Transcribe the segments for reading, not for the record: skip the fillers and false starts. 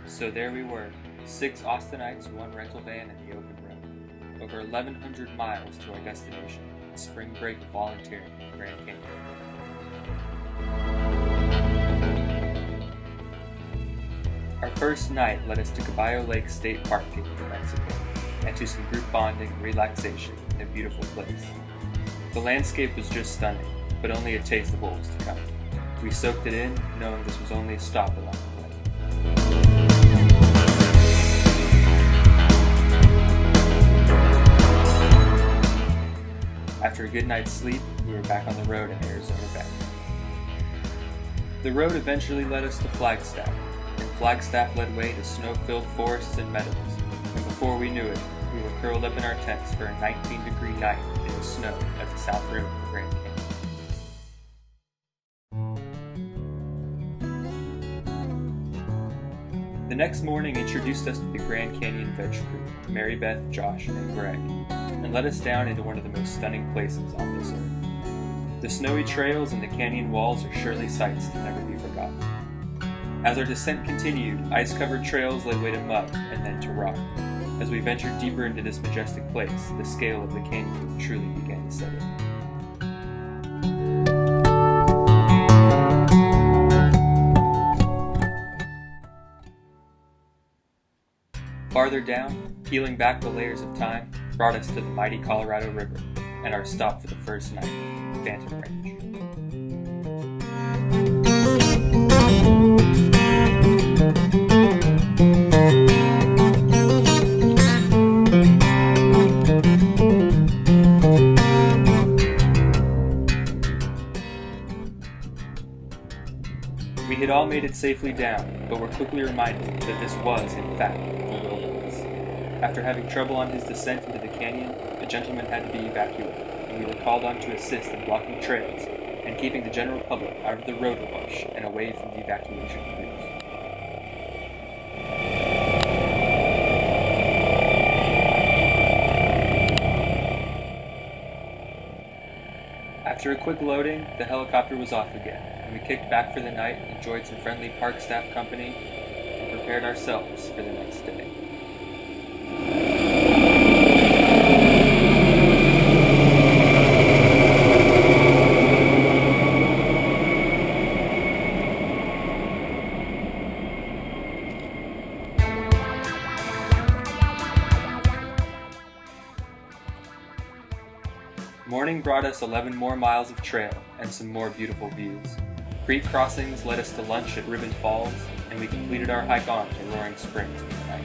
So there we were, 6 Austinites, 1 rental van, and the open road. Over 1,100 miles to our destination, spring break volunteering in Grand Canyon. Our first night led us to Caballo Lake State Park in New Mexico, and to some group bonding and relaxation in a beautiful place. The landscape was just stunning, but only a taste of what was to come. We soaked it in, knowing this was only a stop along the way. After a good night's sleep, we were back on the road in Arizona Valley. The road eventually led us to Flagstaff, and Flagstaff led way to snow-filled forests and meadows, and before we knew it, we were curled up in our tents for a 19-degree night in the snow at the south rim of the Grand Canyon. The next morning introduced us to the Grand Canyon Veg crew, Mary Beth, Josh, and Greg, and led us down into one of the most stunning places on this earth. The snowy trails and the canyon walls are surely sights to never be forgotten. As our descent continued, ice-covered trails lay way to mud and then to rock. As we ventured deeper into this majestic place, the scale of the canyon truly began to set in. Farther down, peeling back the layers of time, brought us to the mighty Colorado River, and our stop for the first night, Phantom Ranch. We had all made it safely down, but were quickly reminded that this was, in fact, the wilderness. After having trouble on his descent into the canyon, a gentleman had to be evacuated, and we were called on to assist in blocking trails and keeping the general public out of the road wash and away from the evacuation crews. After a quick loading, the helicopter was off again, and we kicked back for the night, enjoyed some friendly park staff company, and prepared ourselves for the next day. Morning brought us 11 more miles of trail and some more beautiful views. Creek crossings led us to lunch at Ribbon Falls, and we completed our hike on to Roaring Springs for the night.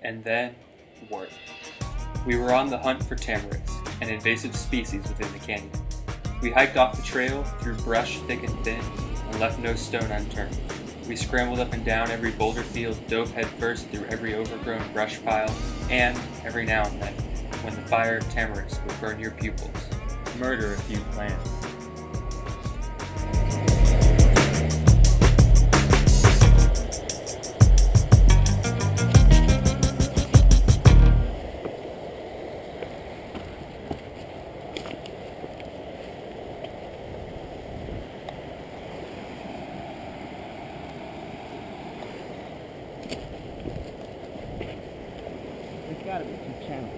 And then, work. We were on the hunt for tamarisks, an invasive species within the canyon. We hiked off the trail, through brush thick and thin, and left no stone unturned. We scrambled up and down every boulder field, dove headfirst through every overgrown brush pile, and, every now and then, when the fire of tamarisk would burn your pupils, murder a few plants. There's gotta be 2 channels.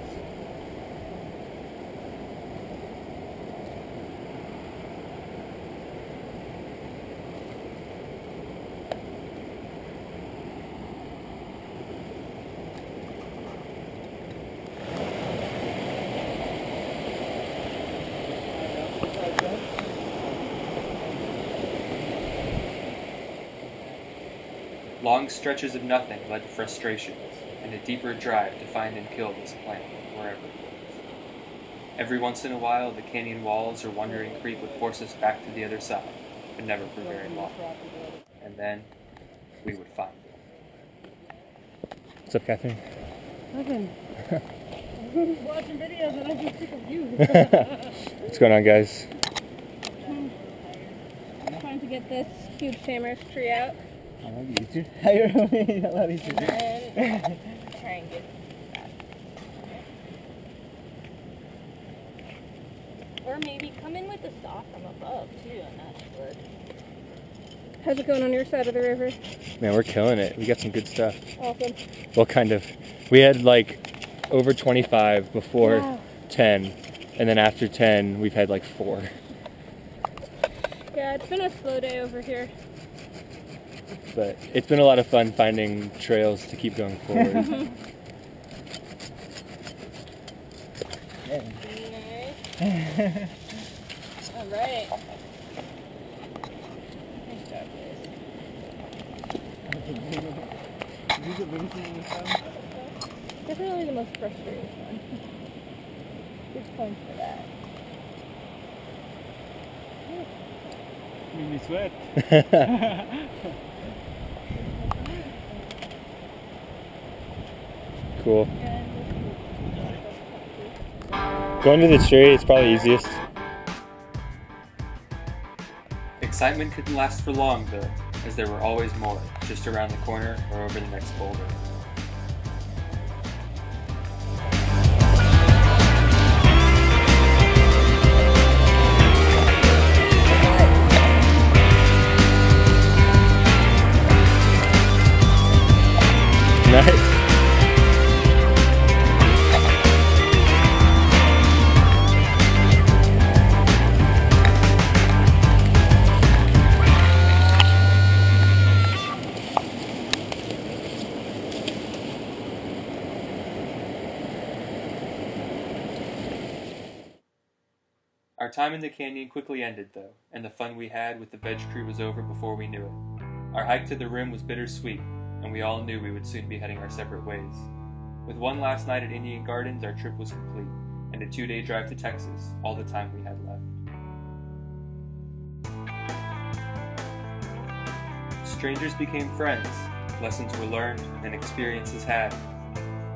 Long stretches of nothing led to frustrations, and a deeper drive to find and kill this plant, wherever it was. Every once in a while, the canyon walls or Wandering Creek would force us back to the other side, but never for very long. And then, we would find it. What's up, Catherine? Nothing. watching videos and I'm just sick of you. What's going on, guys? I'm trying to get this huge tamarisk tree out. I love you too. I love you too. And try and get that. Or maybe come in with the saw from above too, and that would. How's it going on your side of the river? Man, we're killing it. We got some good stuff. Awesome. Well, kind of. We had like over 25 before Wow. 10, and then after 10, we've had like 4. Yeah, it's been a slow day over here. But it's been a lot of fun finding trails to keep going forward. Nice. All right. Nice job, guys. Is this the biggest thing in the sun? Definitely the most frustrating one. Good points for that. Made me sweat. Cool. Going to the tree is probably easiest. Excitement couldn't last for long though, as there were always more, just around the corner or over the next boulder. Nice. Our time in the canyon quickly ended though, and the fun we had with the veg crew was over before we knew it. Our hike to the rim was bittersweet, and we all knew we would soon be heading our separate ways. With one last night at Indian Gardens, our trip was complete, and a 2-day drive to Texas, all the time we had left. Strangers became friends, lessons were learned, and experiences had.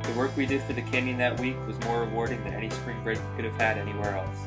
The work we did for the canyon that week was more rewarding than any spring break we could have had anywhere else.